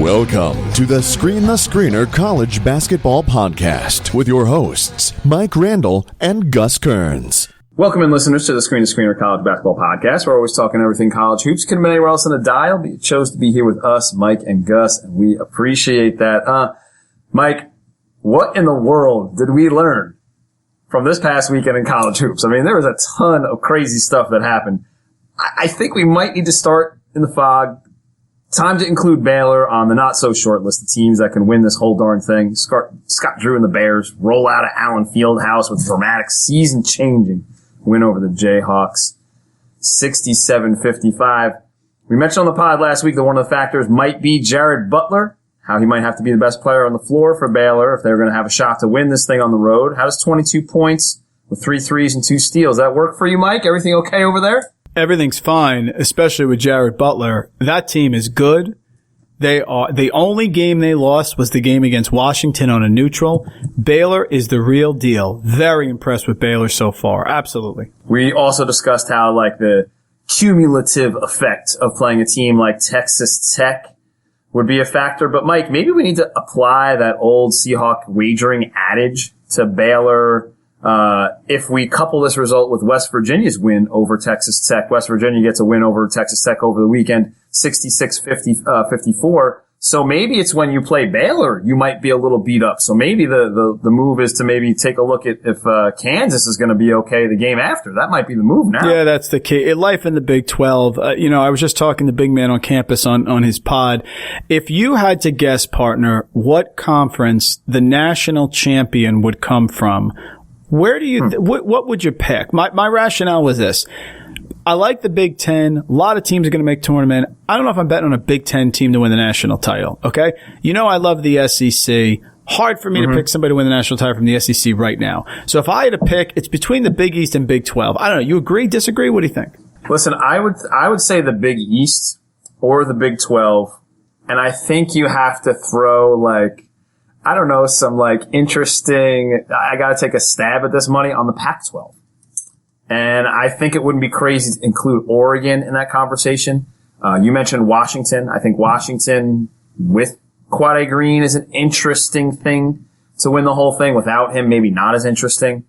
Welcome to the Screen the Screener College Basketball Podcast with your hosts, Mike Randall and Gus Kearns. Welcome in, listeners, to the Screen the Screener College Basketball Podcast. We're always talking everything college hoops. Couldn't have been anywhere else on the dial, but you chose to be here with us, Mike and Gus, and we appreciate that. Mike, what in the world did we learn from this past weekend in college hoops? I mean, there was a ton of crazy stuff that happened. I think we might need to start in the fog. Time to include Baylor on the not-so-short list of teams that can win this whole darn thing. Scott Drew and the Bears roll out of Allen Fieldhouse with a dramatic, season-changing win over the Jayhawks, 67-55. We mentioned on the pod last week that one of the factors might be Jared Butler, how he might have to be the best player on the floor for Baylor if they're going to have a shot to win this thing on the road. How does 22 points with 3 threes and 2 steals? That work for you, Mike? Everything okay over there? Everything's fine, especially with Jared Butler. That team is good. The only game they lost was the game against Washington on a neutral. Baylor is the real deal. Very impressed with Baylor so far. Absolutely. We also discussed how, the cumulative effect of playing a team like Texas Tech would be a factor. But, Mike, maybe we need to apply that old Seahawk wagering adage to Baylor. If we couple this result with West Virginia's win over Texas Tech, West Virginia gets a win over Texas Tech over the weekend, 66-54. So maybe it's when you play Baylor, you might be a little beat up. So maybe the move is to maybe take a look at if Kansas is going to be okay the game after. That might be the move now. Yeah, that's the key. Life in the Big 12. I was just talking to Big Man on campus on his pod. If you had to guess, partner, what conference the national champion would come from, where do you, what would you pick? My rationale was this. I like the Big Ten. A lot of teams are going to make tournament. I don't know if I'm betting on a Big Ten team to win the national title. Okay. I love the SEC. Hard for me to pick somebody to win the national title from the SEC right now. So if I had to pick, it's between the Big East and Big 12. I don't know. You agree, disagree? What do you think? Listen, I would say the Big East or the Big 12. And I think you have to throw some interesting, I got to take a stab at this money on the Pac-12. And I think it wouldn't be crazy to include Oregon in that conversation. You mentioned Washington. I think Washington with Quade Green is an interesting thing to win the whole thing. Without him, maybe not as interesting.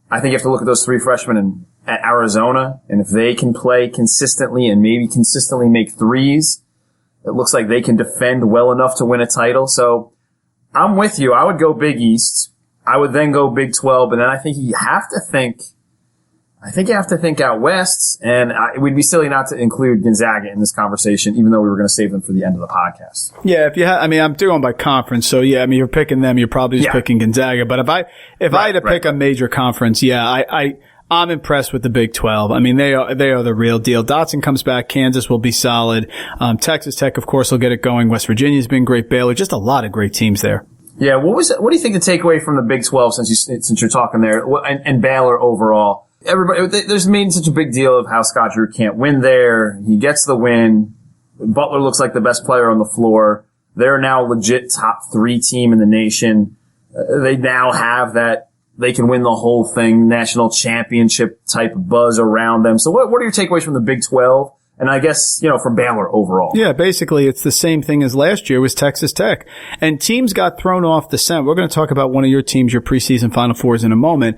I think you have to look at those 3 freshmen at Arizona, and if they can play consistently and maybe consistently make threes, it looks like they can defend well enough to win a title. So I'm with you. I would go Big East. I would then go Big 12, and then I think you have to think out west, and it would be silly not to include Gonzaga in this conversation, even though we were going to save them for the end of the podcast. Yeah, I'm doing by conference, so yeah, you're picking them, you're probably just picking Gonzaga, but if I had to pick a major conference, I'm impressed with the Big 12. They are the real deal. Dotson comes back. Kansas will be solid. Texas Tech, of course, will get it going. West Virginia's been great. Baylor, just a lot of great teams there. Yeah. What do you think the takeaway from the Big 12 since you're talking there and Baylor overall? There's made such a big deal of how Scott Drew can't win there. He gets the win. Butler looks like the best player on the floor. They're now a legit top 3 team in the nation. They now have that. They can win the whole thing, national championship type buzz around them. So what are your takeaways from the Big 12? And I guess, from Baylor overall. Yeah, basically it's the same thing as last year was Texas Tech. And teams got thrown off the scent. We're going to talk about one of your teams, your preseason Final Fours in a moment.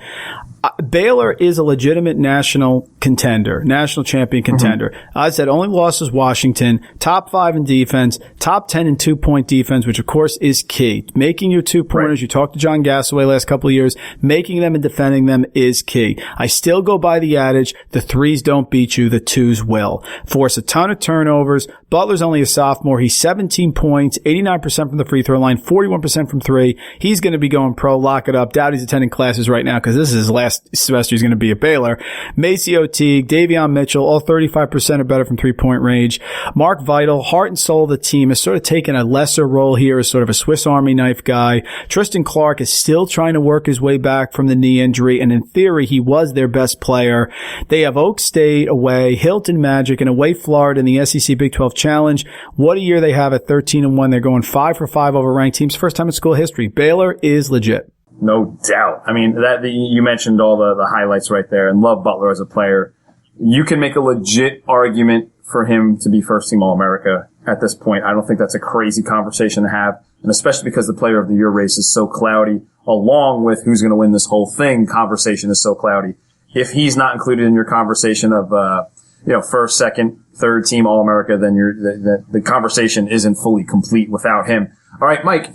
Baylor is a legitimate national contender, national champion contender. I said only loss is Washington, top 5 in defense, top 10 in 2-point defense, which of course is key. Making your 2-pointers, right. You talked to John Gassaway last couple of years, making them and defending them is key. I still go by the adage, the 3s don't beat you, the 2s will. Force a ton of turnovers. Butler's only a sophomore. He's 17 points, 89% from the free throw line, 41% from 3. He's going to be going pro, lock it up. Doubt he's attending classes right now because this is his last semester he's going to be at Baylor. Maceo Teague, Davion Mitchell, all 35% or better from 3-point range. Mark Vital, heart and soul of the team, has sort of taken a lesser role here as sort of a Swiss Army knife guy. Tristan Clark is still trying to work his way back from the knee injury, and in theory, he was their best player. They have Oak State away, Hilton Magic, and away Florida in the SEC Big 12 Challenge. What a year they have at 13-1. They're going 5 for 5 over ranked teams. First time in school history. Baylor is legit. No doubt. You mentioned all the highlights right there, and love Butler as a player. You can make a legit argument for him to be first team All-America at this point. I don't think that's a crazy conversation to have, and especially because the player of the year race is so cloudy, along with who's going to win this whole thing conversation is so cloudy. If he's not included in your conversation of, first, second, third team All-America, then the conversation isn't fully complete without him. All right, Mike,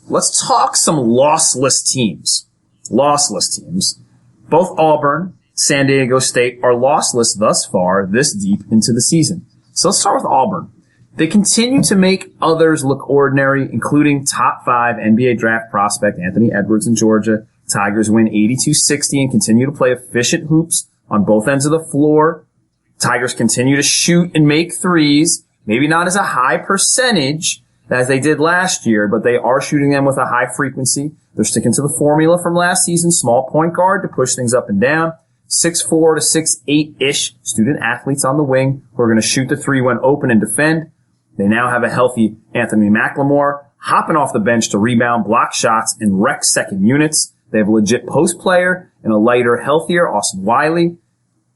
let's talk some lossless teams. Lossless teams. Both Auburn, San Diego State are lossless thus far this deep into the season. So let's start with Auburn. They continue to make others look ordinary, including top 5 NBA draft prospect Anthony Edwards in Georgia. Tigers win 82-60 and continue to play efficient hoops on both ends of the floor. Tigers continue to shoot and make threes, maybe not as a high percentage as they did last year, but they are shooting them with a high frequency. They're sticking to the formula from last season, small point guard to push things up and down, 6'4" to 6'8"-ish student athletes on the wing who are going to shoot the three when open and defend. They now have a healthy Anthony McLemore hopping off the bench to rebound, block shots, and wreck second units. They have a legit post player and a lighter, healthier Austin Wiley.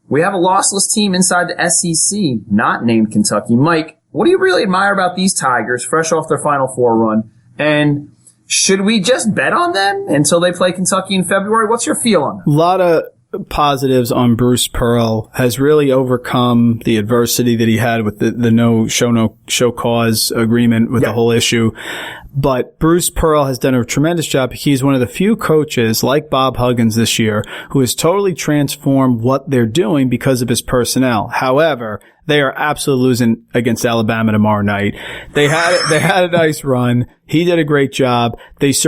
We have a lossless team inside the SEC, not named Kentucky. Mike, what do you really admire about these Tigers, fresh off their Final Four run? And should we just bet on them until they play Kentucky in February? What's your feel on that? A lot of positives on Bruce Pearl. Has really overcome the adversity that he had with the no show cause agreement with the whole issue. But Bruce Pearl has done a tremendous job. He's one of the few coaches, like Bob Huggins this year, who has totally transformed what they're doing because of his personnel. However, they are absolutely losing against Alabama tomorrow night. They had a nice run. He did a great job. They've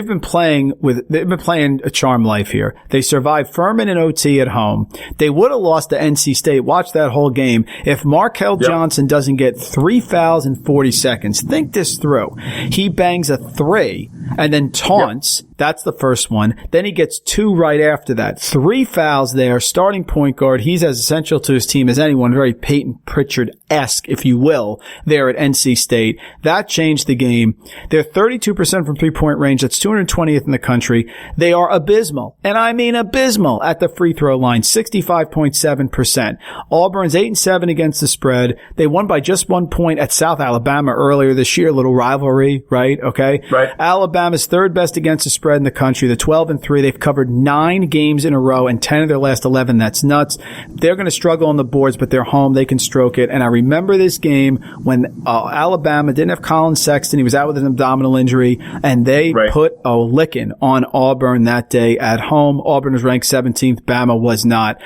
been playing a charm life here. They survived Furman and OT at home. They would have lost to NC State. Watch that whole game. If Markel Johnson doesn't get 3 fouls in 40 seconds, think this through. He bangs a 3 and then taunts. That's the first one. Then he gets 2 right after that. 3 fouls there. Starting point guard. He's as essential to his team as anyone. Very Peyton Pritchard-esque, if you will, there at NC State. That changed the game. They're 32% from three-point range. That's 220th in the country. They are abysmal, and I mean abysmal, at the free throw line, 65.7%. Auburn's 8-7 against the spread. They won by just 1 point at South Alabama earlier this year. A little rivalry, right? Okay. Right. Alabama's third best against the spread in the country. They're 12-3. They've covered 9 games in a row and 10 of their last 11. That's nuts. They're going to struggle on the boards, but they're home. They can stroke it. And I remember this game when Alabama didn't have Colin Sexton. He was out with an abdominal injury, and they put a licking on Auburn that day at home. Auburn was ranked 17th. Bama was not.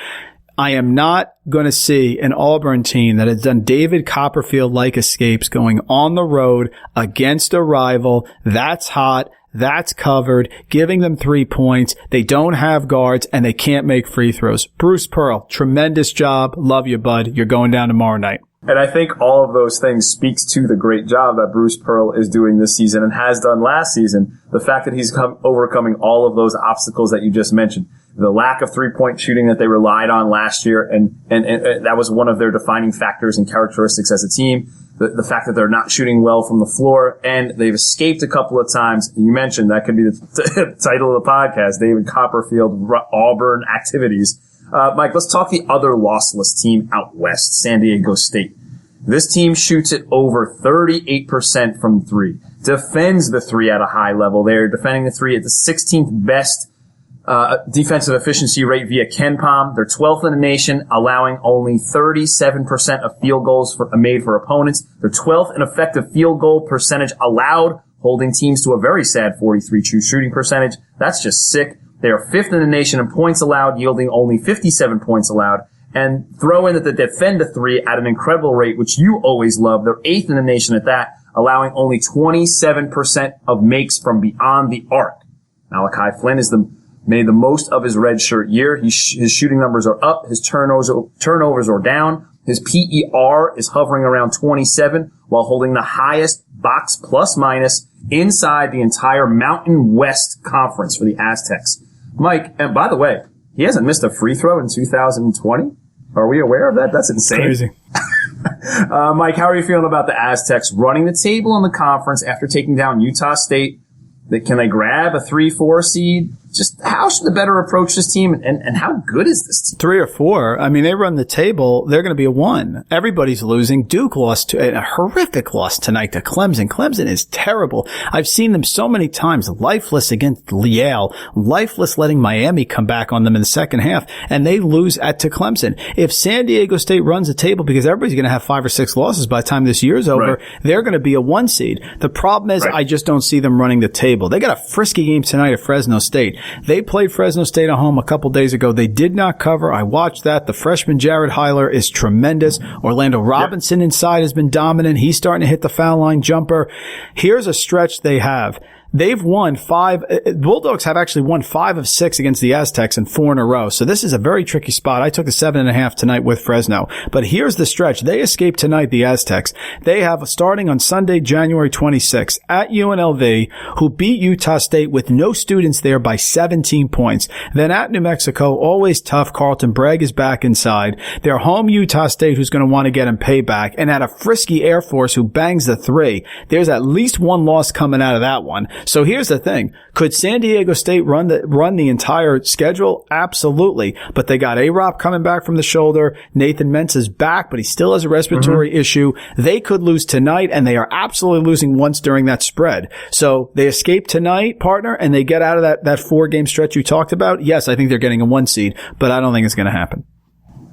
I am not going to see an Auburn team that has done David Copperfield-like escapes going on the road against a rival. That's hot. That's covered, giving them 3 points. They don't have guards, and they can't make free throws. Bruce Pearl, tremendous job. Love you, bud. You're going down tomorrow night. And I think all of those things speaks to the great job that Bruce Pearl is doing this season and has done last season. The fact that he's overcoming all of those obstacles that you just mentioned. The lack of three-point shooting that they relied on last year, and that was one of their defining factors and characteristics as a team. The fact that they're not shooting well from the floor, and they've escaped a couple of times. You mentioned that could be the title of the podcast, David Copperfield, Auburn activities. Mike, let's talk the other lossless team out west, San Diego State. This team shoots it over 38% from 3, defends the 3 at a high level. They're defending the 3 at the 16th best defensive efficiency rate via KenPom. They're 12th in the nation, allowing only 37% of field goals made for opponents. They're 12th in effective field goal percentage allowed, holding teams to a very sad 43 true shooting percentage. That's just sick. They are 5th in the nation in points allowed, yielding only 57 points allowed. And throw in that they defend a 3 at an incredible rate, which you always love. They're 8th in the nation at that, allowing only 27% of makes from beyond the arc. Malachi Flynn made the most of his redshirt year. His shooting numbers are up. His turnovers are down. His PER is hovering around 27 while holding the highest box plus minus inside the entire Mountain West Conference for the Aztecs. Mike, and by the way, he hasn't missed a free throw in 2020. Are we aware of that? That's insane. Crazy. Mike, how are you feeling about the Aztecs running the table in the conference after taking down Utah State? Can they grab a 3-4 seed? Just how how should the better approach this team, and how good is this team? 3 or 4. I mean, they run the table. They're going to be a 1. Everybody's losing. Duke lost a horrific loss tonight to Clemson. Clemson is terrible. I've seen them so many times, lifeless against Yale, lifeless letting Miami come back on them in the second half, and they lose to Clemson. If San Diego State runs the table, because everybody's going to have 5 or 6 losses by the time this year's over, they're going to be a 1 seed. The problem is I just don't see them running the table. They got a frisky game tonight at Fresno State. They played Fresno State at home a couple days ago. They did not cover. I watched that. The freshman Jared Heiler is tremendous. Orlando Robinson inside has been dominant. He's starting to hit the foul line jumper. Here's a stretch they have. They've won 5. Bulldogs have actually won 5 of 6 against the Aztecs in 4 in a row. So this is a very tricky spot. I took the 7.5 tonight with Fresno. But here's the stretch. They escaped tonight, the Aztecs. They have, starting on Sunday, January 26th, at UNLV, who beat Utah State with no students there by 17 points. Then at New Mexico, always tough. Carlton Bragg is back inside. Their home Utah State, who's going to want to get him payback. And at a frisky Air Force, who bangs the 3. There's at least 1 loss coming out of that one. So here's the thing. Could San Diego State run the entire schedule? Absolutely. But they got A-Rob coming back from the shoulder. Nathan Mentz is back, but he still has a respiratory issue. They could lose tonight, and they are absolutely losing once during that spread. So they escape tonight, partner, and they get out of that 4-game stretch you talked about. Yes, I think they're getting a 1 seed, but I don't think it's going to happen.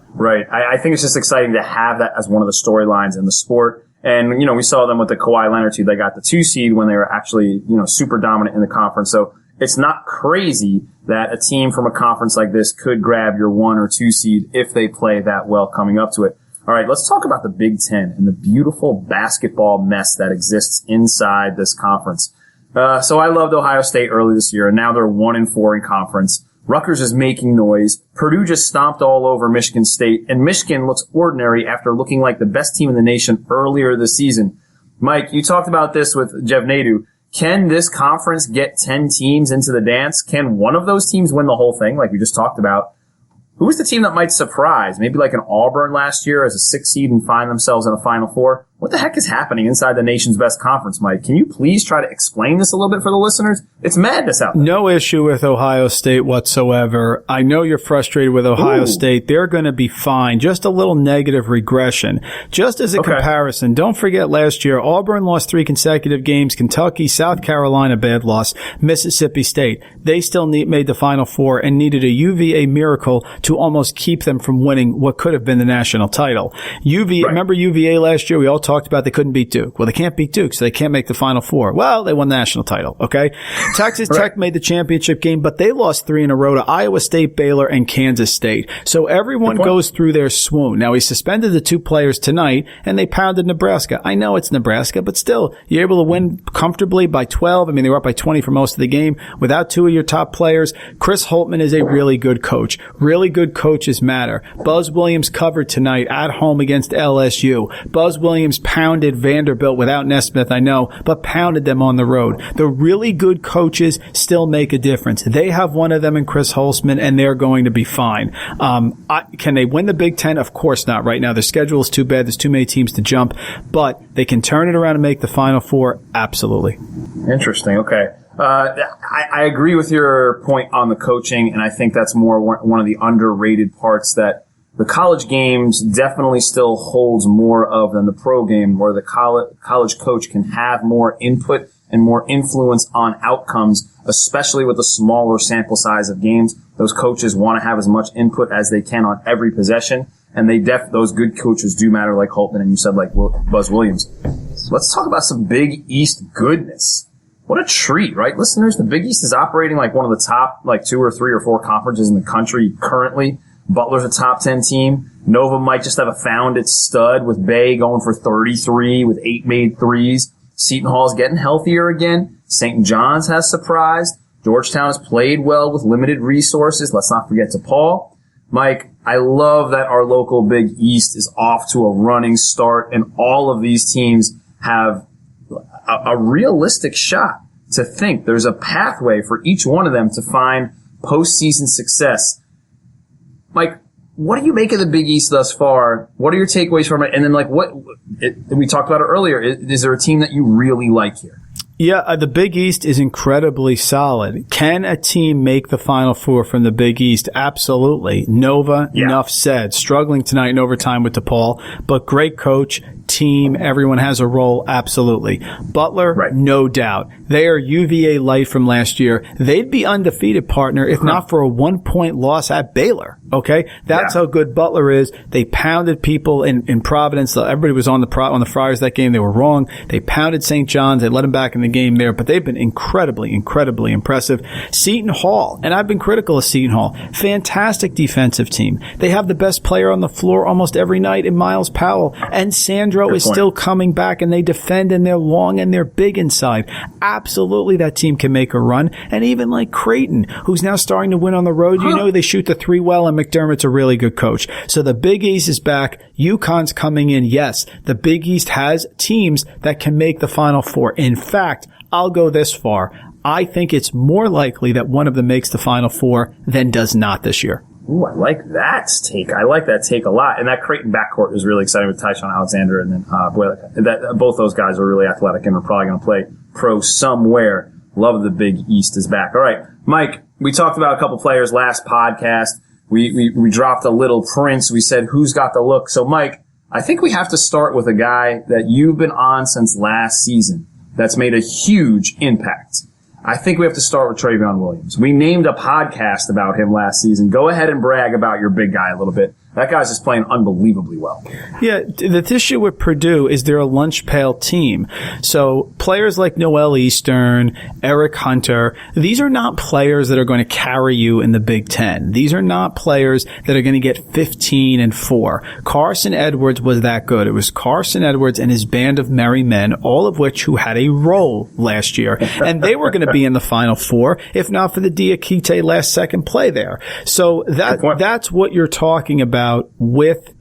Right. I think it's just exciting to have that as one of the storylines in the sport. And, we saw them with the Kawhi Leonard team. They got the 2 seed when they were actually, super dominant in the conference. So it's not crazy that a team from a conference like this could grab your 1 or 2 seed if they play that well coming up to it. All right, let's talk about the Big Ten and the beautiful basketball mess that exists inside this conference. So I loved Ohio State early this year, and now they're 1-4 in conference. Rutgers is making noise. Purdue just stomped all over Michigan State, and Michigan looks ordinary after looking like the best team in the nation earlier this season. Mike, you talked about this with Jeff Nadu. Can this conference get 10 teams into the dance? Can one of those teams win the whole thing, like we just talked about? Who's the team that might surprise? Maybe like an Auburn last year as a 6 seed and find themselves in a Final Four? What the heck is happening inside the nation's best conference, Mike? Can you please try to explain this a little bit for the listeners? It's madness out there. No issue with Ohio State whatsoever. I know you're frustrated with Ohio State. They're going to be fine. Just a little negative regression. Just as a comparison, don't forget last year, Auburn lost 3 consecutive games. Kentucky, South Carolina, bad loss. Mississippi State. They still made the Final Four and needed a UVA miracle to almost keep them from winning what could have been the national title. Remember UVA last year? We all talked about they couldn't beat Duke. Well, they can't beat Duke, so they can't make the Final Four. Well, they won the national title, okay? Texas Tech made the championship game, but they lost 3 in a row to Iowa State, Baylor, and Kansas State. So everyone goes through their swoon. Now, he suspended the 2 players tonight, and they pounded Nebraska. I know it's Nebraska, but still, you're able to win comfortably by 12. I mean, they were up by 20 for most of the game without 2 of your top players. Chris Holtmann is a really good coach. Really good coaches matter. Buzz Williams covered tonight at home against LSU. Buzz Williams pounded Vanderbilt without Nesmith, I know, but pounded them on the road. The really good coaches still make a difference. They have one of them in Chris Holzman, and they're going to be fine. Can they win the Big Ten? Of course not right now. Their schedule is too bad. There's too many teams to jump, but they can turn it around and make the Final Four. Absolutely. Interesting. Okay. I agree with your point on the coaching, and I think that's more one of the underrated parts that the college games definitely still holds more of than the pro game, where the college coach can have more input and more influence on outcomes, especially with a smaller sample size of games. Those coaches want to have as much input as they can on every possession, and those good coaches do matter, like Holtman, and you said like Buzz Williams. So let's talk about some Big East goodness. What a treat, right, listeners? The Big East is operating like one of the top 2 or 3 or 4 conferences in the country currently. Butler's a top 10 team. Nova might just have found its stud with Bay going for 33 with 8 made threes. Seton Hall's getting healthier again. St. John's has surprised. Georgetown has played well with limited resources. Let's not forget DePaul. Mike, I love that our local Big East is off to a running start, and all of these teams have a realistic shot to think there's a pathway for each one of them to find postseason success. Mike, what do you make of the Big East thus far? What are your takeaways from it? And then, we talked about it earlier. Is there a team that you really like here? Yeah, the Big East is incredibly solid. Can a team make the Final Four from the Big East? Absolutely. Nova, enough said. Struggling tonight in overtime with DePaul, but great coach, team, everyone has a role, absolutely. Butler, no doubt. They are UVA light from last year. They'd be undefeated, partner, if not for a 1-point loss at Baylor. Okay? That's how good Butler is. They pounded people in Providence. Everybody was on the Friars that game. They were wrong. They pounded St. John's. They let them back in the game there, but they've been incredibly impressive. Seton Hall, and I've been critical of Seton Hall, fantastic defensive team. They have the best player on the floor almost every night in Miles Powell, and Sandro is still coming back, and they defend, and they're long, and they're big inside. Absolutely, that team can make a run. And even like Creighton, who's now starting to win on the road, you know they shoot the three well, and McDermott's a really good coach. So the Big East is back. UConn's coming in. Yes, the Big East has teams that can make the Final Four. In fact, I'll go this far. I think it's more likely that one of them makes the Final Four than does not this year. Ooh, I like that take. I like that take a lot. And that Creighton backcourt was really exciting with Tyshawn Alexander. And then both those guys are really athletic and are probably going to play pro somewhere. Love the Big East is back. All right, Mike, we talked about a couple players last podcast. We dropped a little Prince. We said, who's got the look? So, Mike, I think we have to start with a guy that you've been on since last season that's made a huge impact. I think we have to start with Travion Williams. We named a podcast about him last season. Go ahead and brag about your big guy a little bit. That guy's just playing unbelievably well. Yeah, the issue with Purdue is they're a lunch pail team. So players like Noel Eastern, Eric Hunter, these are not players that are going to carry you in the Big Ten. These are not players that are going to get 15 and 4. Carson Edwards was that good. It was Carson Edwards and his band of merry men, all of which who had a role last year. And they were going to be in the Final Four, if not for the Diakite last second play there. So that's what you're talking about with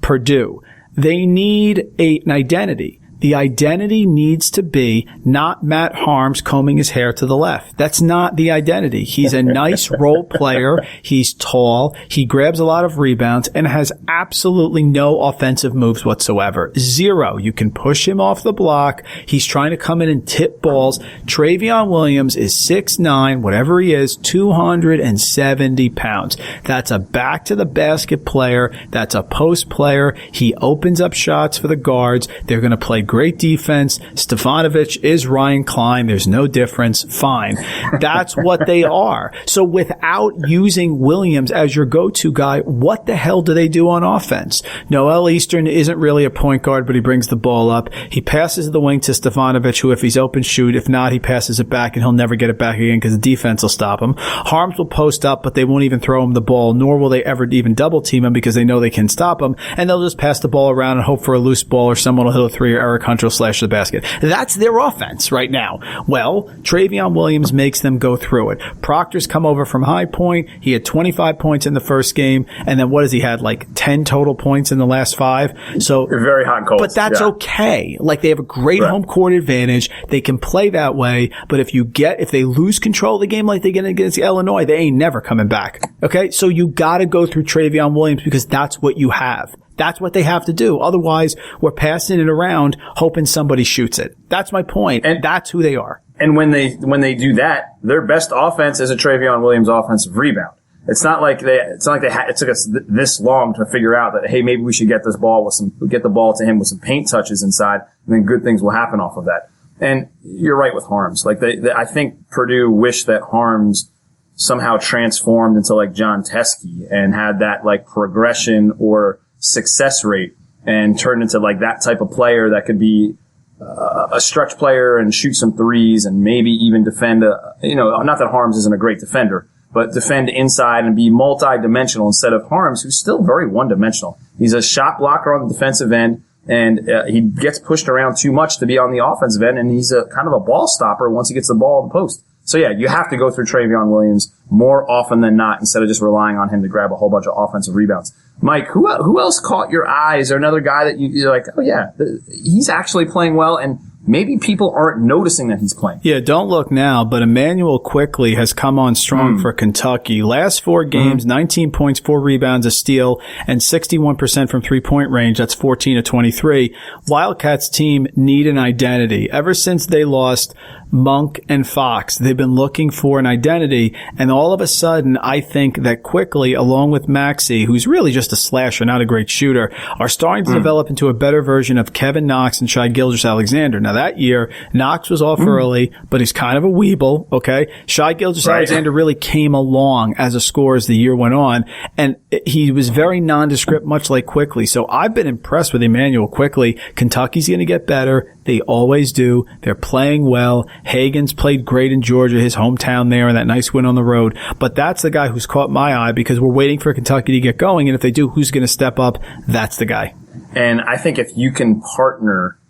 Purdue. They need an identity. The identity needs to be not Matt Harms combing his hair to the left. That's not the identity. He's a nice role player. He's tall. He grabs a lot of rebounds and has absolutely no offensive moves whatsoever. Zero. You can push him off the block. He's trying to come in and tip balls. Travion Williams is 6'9", whatever he is, 270 pounds. That's a back to the basket player. That's a post player. He opens up shots for the guards. They're going to play great defense. Stefanovic is Ryan Klein. There's no difference. Fine. That's what they are. So without using Williams as your go-to guy, what the hell do they do on offense? Noel Eastern isn't really a point guard, but he brings the ball up. He passes the wing to Stefanovic, who if he's open, shoot. If not, he passes it back, and he'll never get it back again because the defense will stop him. Harms will post up, but they won't even throw him the ball, nor will they ever even double team him because they know they can stop him, and they'll just pass the ball around and hope for a loose ball or someone will hit a three or Eric Hunter will slash the basket. That's their offense right now. Well, Travion Williams makes them go through it. Proctor's come over from High Point. He had 25 points in the first game, and then what has he had, like 10 total points in the last 5? So they're very hot and cold. But that's okay. Like, they have a great home court advantage. They can play that way, but if they lose control of the game like they get against Illinois, they ain't never coming back. Okay? So you gotta go through Travion Williams because that's what you have. That's what they have to do. Otherwise, we're passing it around hoping somebody shoots it. That's my point. And that's who they are. And when they do that, their best offense is a Travion Williams offensive rebound. It took us this long to figure out that, hey, maybe we should get the ball to him with some paint touches inside, and then good things will happen off of that. And you're right with Harms. Like I think Purdue wished that Harms somehow transformed into like John Teskey and had that like progression or success rate and turned into like that type of player that could be a stretch player and shoot some threes and maybe even defend not that Harms isn't a great defender, but defend inside and be multi-dimensional instead of Harms, who's still very one-dimensional. He's a shot blocker on the defensive end, and he gets pushed around too much to be on the offensive end, and he's a kind of a ball stopper once he gets the ball in the post. So yeah, you have to go through Travion Williams more often than not instead of just relying on him to grab a whole bunch of offensive rebounds. Mike, who else caught your eye? Is there another guy that you're like, oh yeah, he's actually playing well? And maybe people aren't noticing that he's playing. Yeah, don't look now, but Emmanuel Quickley has come on strong for Kentucky. Last 4 games, 19 points, 4 rebounds, a steal, and 61% from three-point range. That's 14 of 23. Wildcats team need an identity. Ever since they lost Monk and Fox, they've been looking for an identity, and all of a sudden, I think that Quickley, along with Maxey, who's really just a slasher, not a great shooter, are starting to develop into a better version of Kevin Knox and Shai Gilgeous-Alexander. Now, that year, Knox was off early, but he's kind of a weeble, okay? Shai Gilgeous-Alexander really came along as a scorer as the year went on, and he was very nondescript, much like Quickley. So I've been impressed with Emmanuel Quickley. Kentucky's going to get better. They always do. They're playing well. Hagan's played great in Georgia, his hometown there, and that nice win on the road. But that's the guy who's caught my eye because we're waiting for Kentucky to get going. And if they do, who's going to step up? That's the guy. And I think if you can partner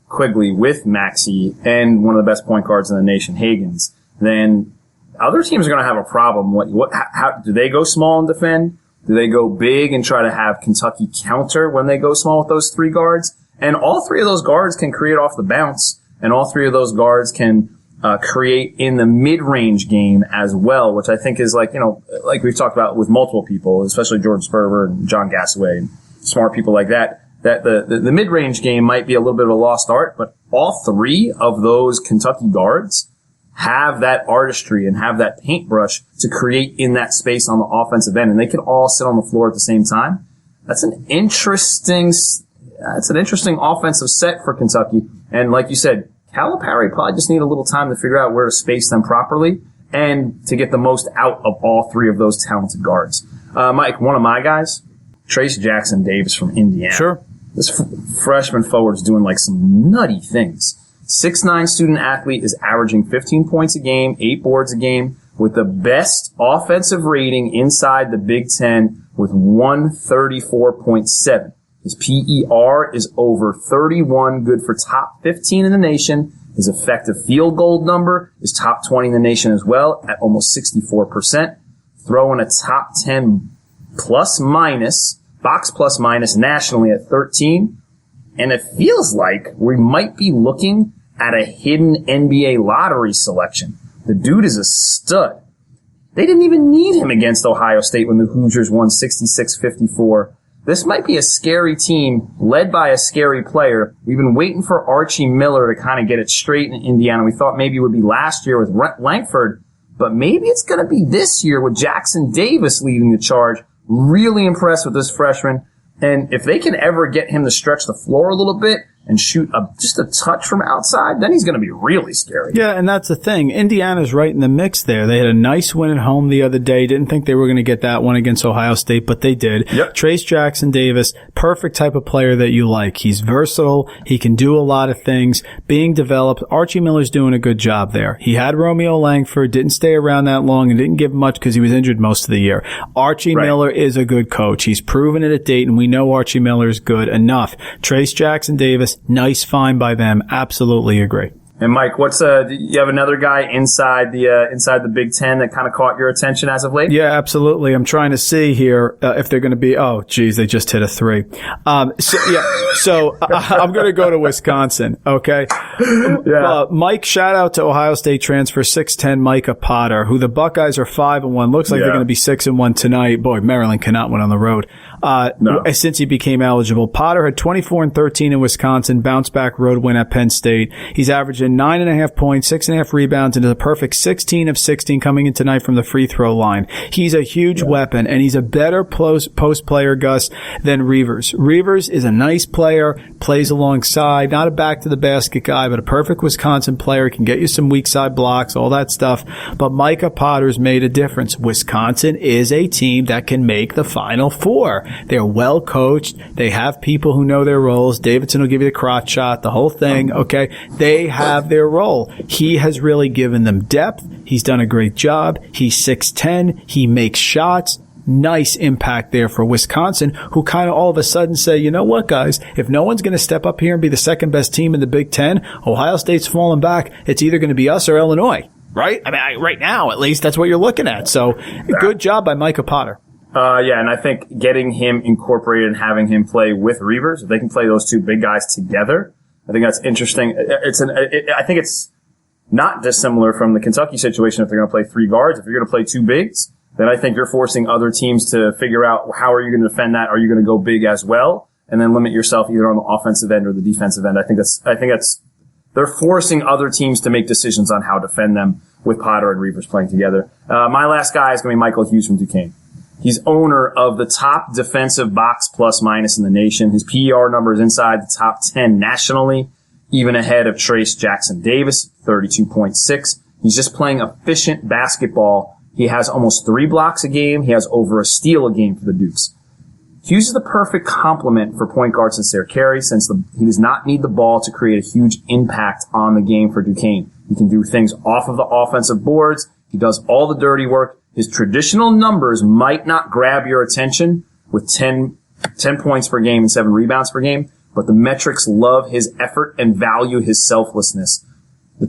Quigley with Maxey and one of the best point guards in the nation, Hagan's, then other teams are going to have a problem. How do they go small and defend? Do they go big and try to have Kentucky counter when they go small with those 3 guards? And all 3 of those guards can create off the bounce, and all 3 of those guards can create in the mid-range game as well, which I think is like we've talked about with multiple people, especially Jordan Sperber and John Gassaway and smart people like that the mid-range game might be a little bit of a lost art, but all 3 of those Kentucky guards have that artistry and have that paintbrush to create in that space on the offensive end, and they can all sit on the floor at the same time. That's an interesting offensive set for Kentucky. And like you said, Calipari probably just need a little time to figure out where to space them properly and to get the most out of all 3 of those talented guards. Mike, one of my guys, Trayce Jackson-Davis from Indiana. Sure. This freshman forward's doing like some nutty things. 6'9" student athlete is averaging 15 points a game, 8 boards a game, with the best offensive rating inside the Big Ten with 134.7. His PER is over 31, good for top 15 in the nation. His effective field goal number is top 20 in the nation as well at almost 64%. Throwing a top 10 plus minus, box plus minus nationally at 13. And it feels like we might be looking at a hidden NBA lottery selection. The dude is a stud. They didn't even need him against Ohio State when the Hoosiers won 66-54. This might be a scary team led by a scary player. We've been waiting for Archie Miller to kind of get it straight in Indiana. We thought maybe it would be last year with Langford, but maybe it's going to be this year with Jackson-Davis leading the charge. Really impressed with this freshman. And if they can ever get him to stretch the floor a little bit and shoot just a touch from outside, then he's going to be really scary. Yeah, and that's the thing. Indiana's right in the mix there. They had a nice win at home the other day. Didn't think they were going to get that one against Ohio State, but they did. Yep. Trayce Jackson-Davis, perfect type of player that you like. He's versatile. He can do a lot of things. Being developed. Archie Miller's doing a good job there. He had Romeo Langford, didn't stay around that long, and didn't give much because he was injured most of the year. Archie Miller is a good coach. He's proven it at Dayton. We know Archie Miller is good enough. Trayce Jackson-Davis, nice find by them. Absolutely agree. And Mike, do you have another guy inside the Big Ten that kind of caught your attention as of late? Yeah, absolutely. I'm trying to see here if they're going to be. Oh, geez, they just hit a 3. So I'm going to go to Wisconsin. Okay. Yeah. Mike, shout out to Ohio State transfer 6'10" Micah Potter, who the Buckeyes are 5-1. Looks like they're going to be 6-1 tonight. Boy, Maryland cannot win on the road. Since he became eligible, Potter had 24-13 in Wisconsin, bounce back road win at Penn State. He's averaging 9.5 points, 6.5 rebounds, and is a perfect 16 of 16 coming in tonight from the free throw line. He's a huge weapon, and he's a better post player, Gus, than Reavers. Reavers is a nice player, plays alongside, not a back to the basket guy, but a perfect Wisconsin player, can get you some weak side blocks, all that stuff. But Micah Potter's made a difference. Wisconsin is a team that can make the Final Four. They're well coached. They have people who know their roles. Davidson will give you the crotch shot, the whole thing. Okay. They have their role. He has really given them depth. He's done a great job. He's 6'10". He makes shots. Nice impact there for Wisconsin, who kind of all of a sudden say, you know what, guys, if no one's going to step up here and be the second best team in the Big Ten, Ohio State's falling back. It's either going to be us or Illinois, right? I mean, right now, at least, that's what you're looking at. So good job by Micah Potter. And I think getting him incorporated and having him play with Reavers, if they can play those two big guys together, I think that's interesting. I think it's not dissimilar from the Kentucky situation if they're going to play 3 guards. If you're going to play 2 bigs, then I think you're forcing other teams to figure out how are you going to defend that? Are you going to go big as well? And then limit yourself either on the offensive end or the defensive end. I think that's they're forcing other teams to make decisions on how to defend them with Potter and Reavers playing together. My last guy is going to be Michael Hughes from Duquesne. He's owner of the top defensive box plus minus in the nation. His PER number is inside the top 10 nationally, even ahead of Trayce Jackson-Davis, 32.6. He's just playing efficient basketball. He has almost 3 blocks a game. He has over a steal a game for the Dukes. Hughes is the perfect complement for point guard Sincere Carey since he does not need the ball to create a huge impact on the game for Duquesne. He can do things off of the offensive boards. He does all the dirty work. His traditional numbers might not grab your attention with 10 points per game and 7 rebounds per game, but the metrics love his effort and value his selflessness. The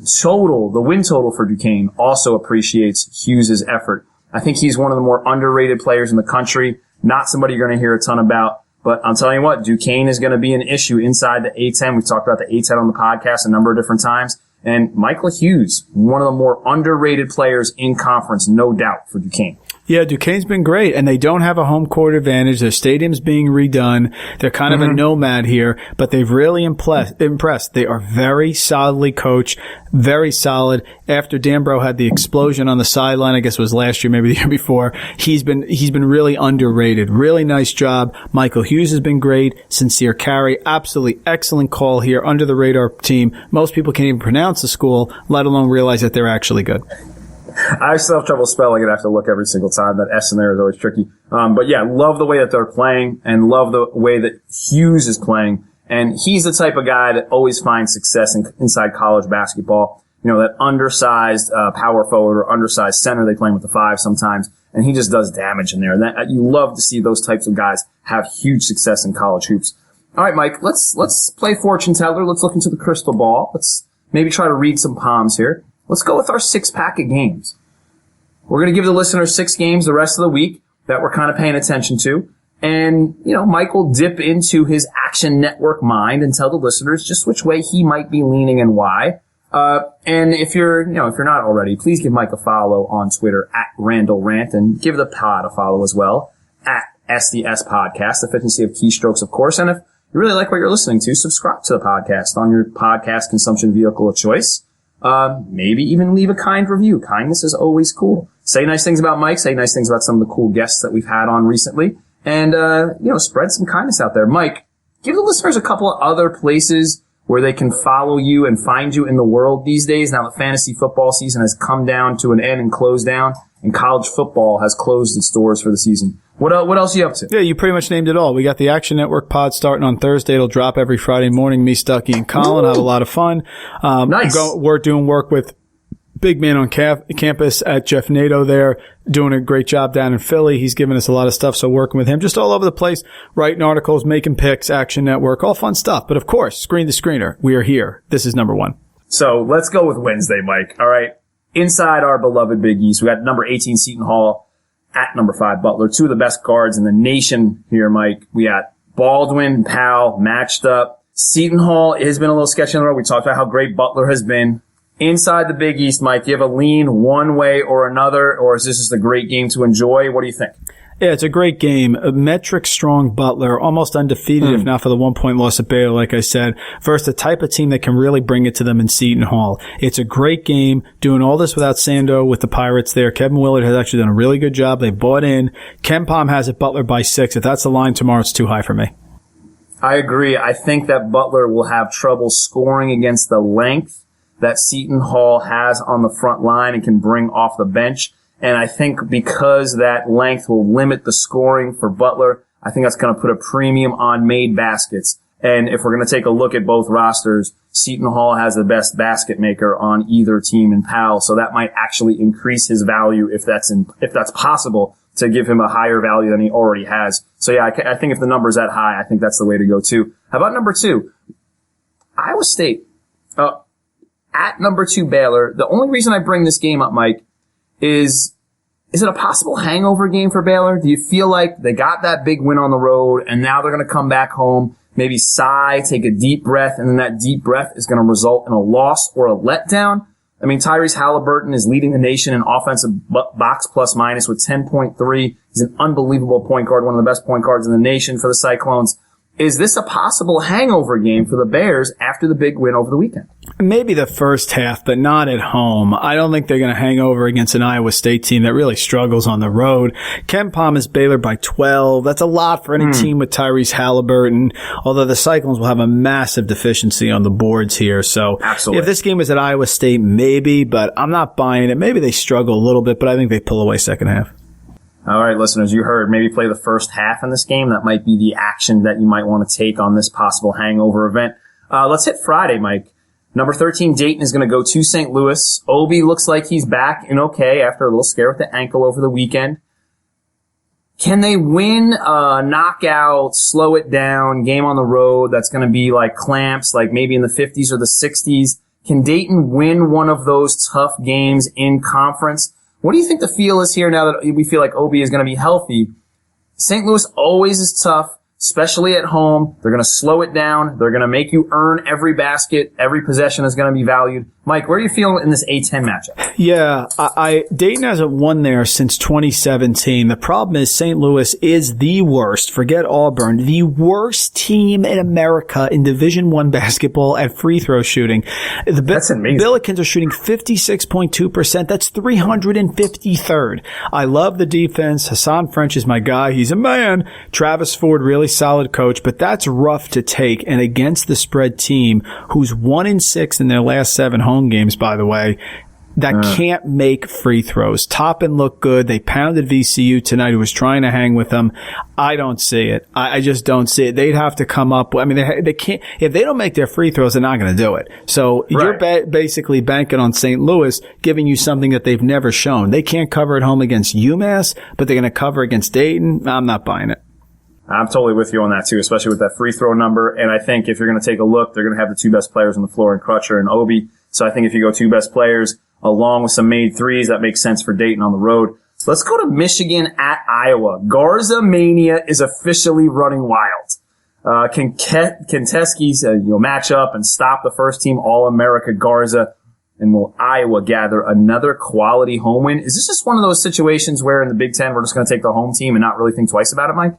win total for Duquesne also appreciates Hughes' effort. I think he's one of the more underrated players in the country. Not somebody you're going to hear a ton about, but I'm telling you what, Duquesne is going to be an issue inside the A-10. We've talked about the A-10 on the podcast a number of different times. And Michael Hughes, one of the more underrated players in conference, no doubt, for Duquesne. Yeah, Duquesne's been great, and they don't have a home court advantage. Their stadium's being redone. They're kind of a nomad here, but they've really impressed. They are very solidly coached, very solid. After Danbro had the explosion on the sideline, I guess it was last year, maybe the year before, he's been really underrated. Really nice job. Michael Hughes has been great. Sincere Carey, absolutely excellent call here. Under the radar team. Most people can't even pronounce the school, let alone realize that they're actually good. I still have trouble spelling it. I have to look every single time. That S in there is always tricky. But yeah, love the way that they're playing and love the way that Hughes is playing. And he's the type of guy that always finds success inside college basketball. You know, that undersized power forward or undersized center they play with the 5 sometimes. And he just does damage in there. And you love to see those types of guys have huge success in college hoops. All right, Mike, let's play fortune teller. Let's look into the crystal ball. Let's maybe try to read some palms here. Let's go with our 6-pack of games. We're going to give the listeners 6 games the rest of the week that we're kind of paying attention to. And, Mike will dip into his Action Network mind and tell the listeners just which way he might be leaning and why. And if you're not already, please give Mike a follow on Twitter @RandallRant and give the pod a follow as well @SDS Podcast, efficiency of keystrokes, of course. And if you really like what you're listening to, subscribe to the podcast on your podcast consumption vehicle of choice. Maybe even leave a kind review. Kindness is always cool. Say nice things about Mike. Say nice things about some of the cool guests that we've had on recently. And, spread some kindness out there. Mike, give the listeners a couple of other places where they can follow you and find you in the world these days. Now the fantasy football season has come down to an end and closed down, and college football has closed its doors for the season. What else are you up to? Yeah, you pretty much named it all. We got the Action Network pod starting on Thursday. It'll drop every Friday morning. Me, Stuckey, and Colin have a lot of fun. Nice. We're doing work with big man on campus at Jeff Nato there, doing a great job down in Philly. He's giving us a lot of stuff, so working with him just all over the place, writing articles, making picks, Action Network, all fun stuff. But of course, Screen the Screener, we are here. This is number 1. So let's go with Wednesday, Mike. All right. Inside our beloved Big East, we got number 18 Seton Hall at number 5 Butler, 2 of the best guards in the nation here, Mike. We got Baldwin and Powell matched up. Seton Hall has been a little sketchy in the road. We talked about how great Butler has been. Inside the Big East, Mike, do you have a lean one way or another, or is this just a great game to enjoy? What do you think? Yeah, it's a great game. A metric strong Butler, almost undefeated if not for the 1-point loss at Baylor, like I said, versus the type of team that can really bring it to them in Seton Hall. It's a great game. Doing all this without Sando with the Pirates there. Kevin Willard has actually done a really good job. They bought in. Ken Pom has it Butler by 6. If that's the line tomorrow, it's too high for me. I agree. I think that Butler will have trouble scoring against the length that Seton Hall has on the front line and can bring off the bench. And I think because that length will limit the scoring for Butler, I think that's going to put a premium on made baskets. And if we're going to take a look at both rosters, Seton Hall has the best basket maker on either team in Powell. So that might actually increase his value if that's possible, to give him a higher value than he already has. So yeah, I think if the number's that high, I think that's the way to go too. How about number 2? Iowa State. At number 2 Baylor. The only reason I bring this game up, Mike, is it a possible hangover game for Baylor? Do you feel like they got that big win on the road and now they're going to come back home? maybe sigh, take a deep breath, and then that deep breath is going to result in a loss or a letdown. I mean, Tyrese Halliburton is leading the nation in offensive box plus minus with 10.3. He's an unbelievable point guard, one of the best point guards in the nation for the Cyclones. Is this a possible hangover game for the Bears after the big win over the weekend? Maybe the first half, but not at home. I don't think they're going to hang over against an Iowa State team that really struggles on the road. Ken Palm is Baylor by 12. That's a lot for any team with Tyrese Halliburton, although the Cyclones will have a massive deficiency on the boards here. So absolutely. If this game was at Iowa State, maybe, but I'm not buying it. Maybe they struggle a little bit, but I think they pull away second half. All right, listeners, you heard. Maybe play the first half in this game. That might be the action that you might want to take on this possible hangover event. Let's hit Friday, Mike. Number 13, Dayton is going to go to St. Louis. Obi looks like he's back and okay after a little scare with the ankle over the weekend. Can they win a knockout, slow it down, game on the road that's going to be like clamps, like maybe in the 50s or the 60s? Can Dayton win one of those tough games in conference? What do you think the feel is here now that we feel like Obi is going to be healthy? St. Louis always is tough, especially at home. They're going to slow it down. They're going to make you earn every basket. Every possession is going to be valued. Mike, where do you feel in this A-10 matchup? Yeah, Dayton hasn't won there since 2017. The problem is St. Louis is the worst, forget Auburn, the worst team in America in Division I basketball at free throw shooting. That's amazing. Billikens are shooting 56.2%. That's 353rd. I love the defense. Hassan French is my guy. He's a man. Travis Ford, really solid coach, but that's rough to take. And against the spread team, who's 1-6 in their last 7 home games, by the way, that can't make free throws. Toppin looked good. They pounded VCU tonight, who was trying to hang with them. I don't see it. I just don't see it. They'd have to come up. I mean, they can't. If they don't make their free throws, they're not going to do it. So you're basically banking on St. Louis giving you something that they've never shown. They can't cover at home against UMass, but they're going to cover against Dayton. I'm not buying it. I'm totally with you on that too, especially with that free throw number. And I think if you're going to take a look, they're going to have the two best players on the floor in Crutcher and Obi. So I think if you go two best players along with some made threes, that makes sense for Dayton on the road. Let's go to Michigan at Iowa. Garza Mania is officially running wild. Can Teskies match up and stop the first team All-America Garza? And will Iowa gather another quality home win? Is this just one of those situations where in the Big Ten we're just going to take the home team and not really think twice about it, Mike?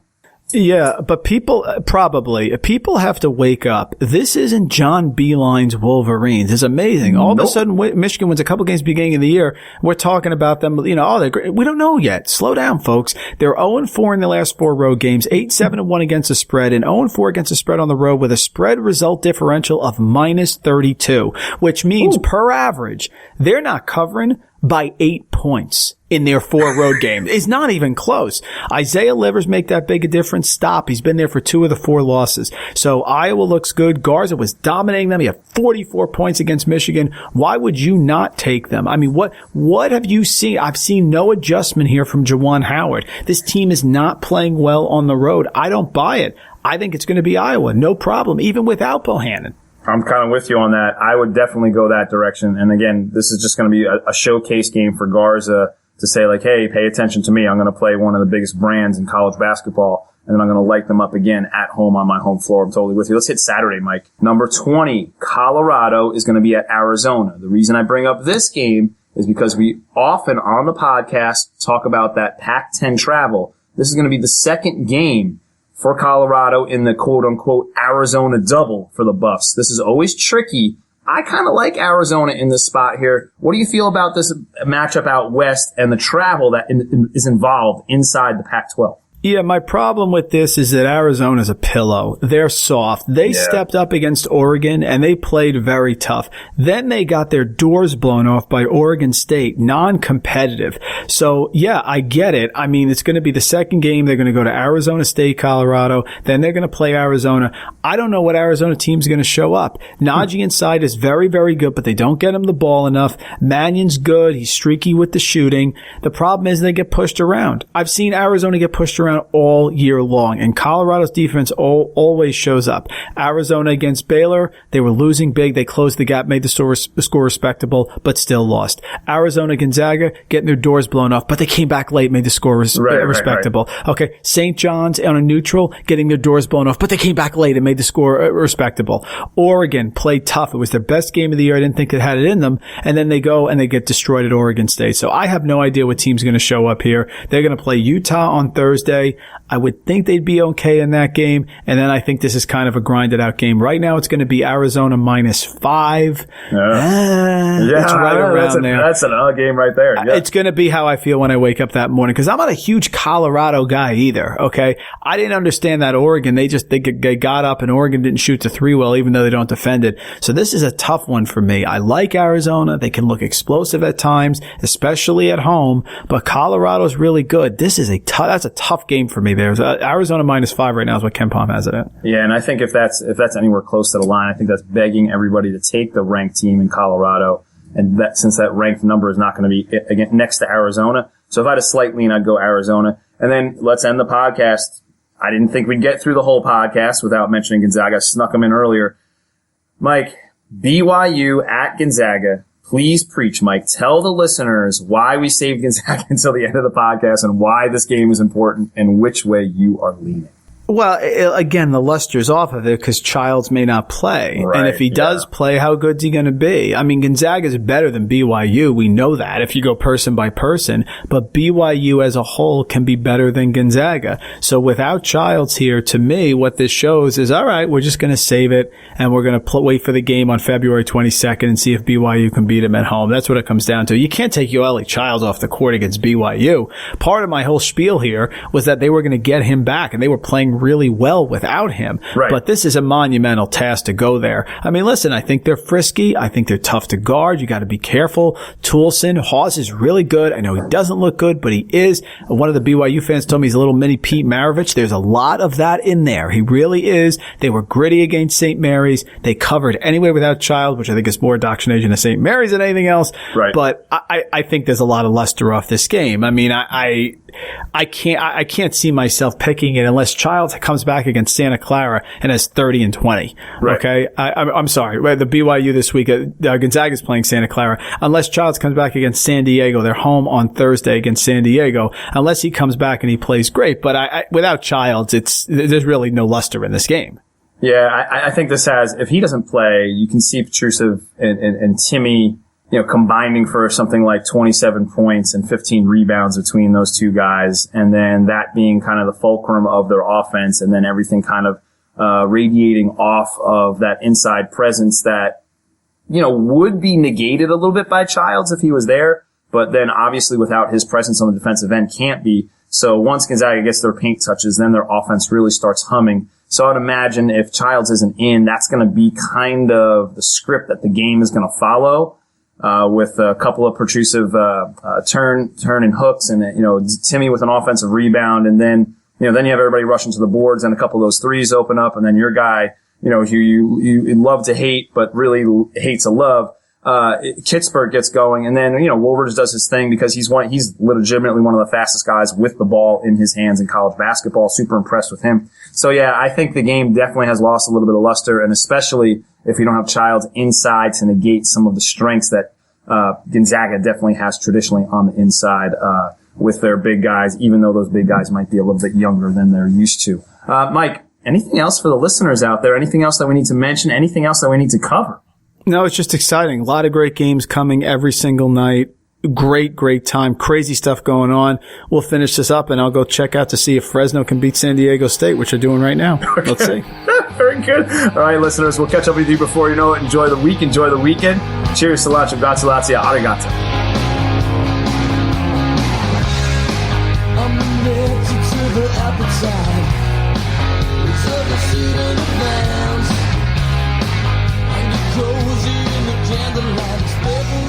Yeah, but people have to wake up. This isn't John Beeline's Wolverines. It's amazing. All of a sudden, Michigan wins a couple games beginning of the year. We're talking about them, they're great. We don't know yet. Slow down, folks. They're 0-4 in the last 4 road games, 8-7-1 against the spread, and 0-4 against the spread on the road with a spread result differential of -32, which means per average, they're not covering by 8 points in their 4 road games. It's not even close. Isaiah Livers make that big a difference. Stop. He's been there for 2 of the 4 losses. So Iowa looks good. Garza was dominating them. He had 44 points against Michigan. Why would you not take them? I mean, what have you seen? I've seen no adjustment here from Juwan Howard. This team is not playing well on the road. I don't buy it. I think it's going to be Iowa. No problem, even without Bohannon. I'm kind of with you on that. I would definitely go that direction. And again, this is just going to be a showcase game for Garza to say like, hey, pay attention to me. I'm going to play one of the biggest brands in college basketball, and then I'm going to light them up again at home on my home floor. I'm totally with you. Let's hit Saturday, Mike. Number 20, Colorado is going to be at Arizona. The reason I bring up this game is because we often on the podcast talk about that Pac-10 travel. This is going to be the second game for Colorado in the quote-unquote Arizona double for the Buffs. This is always tricky. I kind of like Arizona in this spot here. What do you feel about this matchup out west and the travel that is involved inside the Pac-12? Yeah, my problem with this is that Arizona's a pillow. They're soft. They stepped up against Oregon, and they played very tough. Then they got their doors blown off by Oregon State, non-competitive. So, yeah, I get it. I mean, it's going to be the second game. They're going to go to Arizona State, Colorado. Then they're going to play Arizona. I don't know what Arizona team's going to show up. Najee inside is very, very good, but they don't get him the ball enough. Mannion's good. He's streaky with the shooting. The problem is they get pushed around. I've seen Arizona get pushed around around all year long, and Colorado's defense always shows up. Arizona against Baylor, they were losing big. They closed the gap, made the score respectable, but still lost. Arizona Gonzaga, getting their doors blown off, but they came back late, made the score respectable. Right. Okay, St. John's on a neutral, getting their doors blown off, but they came back late and made the score respectable. Oregon played tough. It was their best game of the year. I didn't think it had it in them. And then they go and they get destroyed at Oregon State. So I have no idea what team's going to show up here. They're going to play Utah on Thursday. I would think they'd be okay in that game. And then I think this is kind of a grinded out game. Right now it's going to be Arizona -5. It's right around there. That's an game right there. Yeah. It's going to be how I feel when I wake up that morning, because I'm not a huge Colorado guy either. Okay. I didn't understand that Oregon. They got up and Oregon didn't shoot the three well, even though they don't defend it. So this is a tough one for me. I like Arizona. They can look explosive at times, especially at home, but Colorado's really good. This is that's a tough game for me. There's Arizona -5 right now is what Ken Palm has it at. Yeah, and I think if that's anywhere close to the line, I think that's begging everybody to take the ranked team in Colorado. And that, since that ranked number is not going to be again next to Arizona. So if I had a slight lean, I'd go Arizona. And then let's end the podcast. I didn't think we'd get through the whole podcast without mentioning Gonzaga. I snuck them in earlier. Mike, BYU at Gonzaga. Please preach, Mike. Tell the listeners why we saved Gonzaga until the end of the podcast and why this game is important and which way you are leaning. Well, again, the luster's off of it because Childs may not play. Right, and if he does play, how good's he going to be? I mean, Gonzaga's better than BYU. We know that if you go person by person. But BYU as a whole can be better than Gonzaga. So without Childs here, to me, what this shows is, all right, we're just going to save it and we're going to wait for the game on February 22nd and see if BYU can beat him at home. That's what it comes down to. You can't take Yoeli Childs off the court against BYU. Part of my whole spiel here was that they were going to get him back, and they were playing really well without him. Right. But this is a monumental task to go there. I mean, listen, I think they're frisky. I think they're tough to guard. You got to be careful. Toulson, Hawes is really good. I know he doesn't look good, but he is. One of the BYU fans told me he's a little mini Pete Maravich. There's a lot of that in there. He really is. They were gritty against St. Mary's. They covered anyway without Child, which I think is more indoctrination of St. Mary's than anything else. Right. But I think there's a lot of luster off this game. I mean, I can't see myself picking it unless Childs comes back against Santa Clara and has 30 and 20. Right. Okay. I'm sorry. The BYU this week, Gonzaga's playing Santa Clara. Unless Childs comes back against San Diego, they're home on Thursday against San Diego. Unless he comes back and he plays great. But without Childs, there's really no luster in this game. Yeah. I think this has, if he doesn't play, you can see Petrusev and Timmy, combining for something like 27 points and 15 rebounds between those two guys. And then that being kind of the fulcrum of their offense, and then everything kind of, radiating off of that inside presence that, would be negated a little bit by Childs if he was there. But then obviously without his presence on the defensive end can't be. So once Gonzaga gets their paint touches, then their offense really starts humming. So I'd imagine if Childs isn't in, that's going to be kind of the script that the game is going to follow. With a couple of protrusive, turn and hooks and, Timmy with an offensive rebound. And then, then you have everybody rushing to the boards and a couple of those threes open up. And then your guy, who you love to hate, but really hates to love, Kitzberg gets going. And then, Woolridge does his thing because he's legitimately one of the fastest guys with the ball in his hands in college basketball. Super impressed with him. So yeah, I think the game definitely has lost a little bit of luster, and especially if you don't have Childs inside to negate some of the strengths that Gonzaga definitely has traditionally on the inside with their big guys, even though those big guys might be a little bit younger than they're used to. Mike, anything else for the listeners out there? Anything else that we need to mention? Anything else that we need to cover? No, it's just exciting. A lot of great games coming every single night. Great time. Crazy stuff going on. We'll finish this up, and I'll go check out to see if Fresno can beat San Diego State, which they're doing right now. Okay. Let's see. Very good. All right, listeners, we'll catch up with you before you know it. Enjoy the week. Enjoy the weekend. Cheers, Salacho, Gratulatia, Arigato. I'm addicted to the appetite. It's the seed of the plans. And the cozy in the candlelight.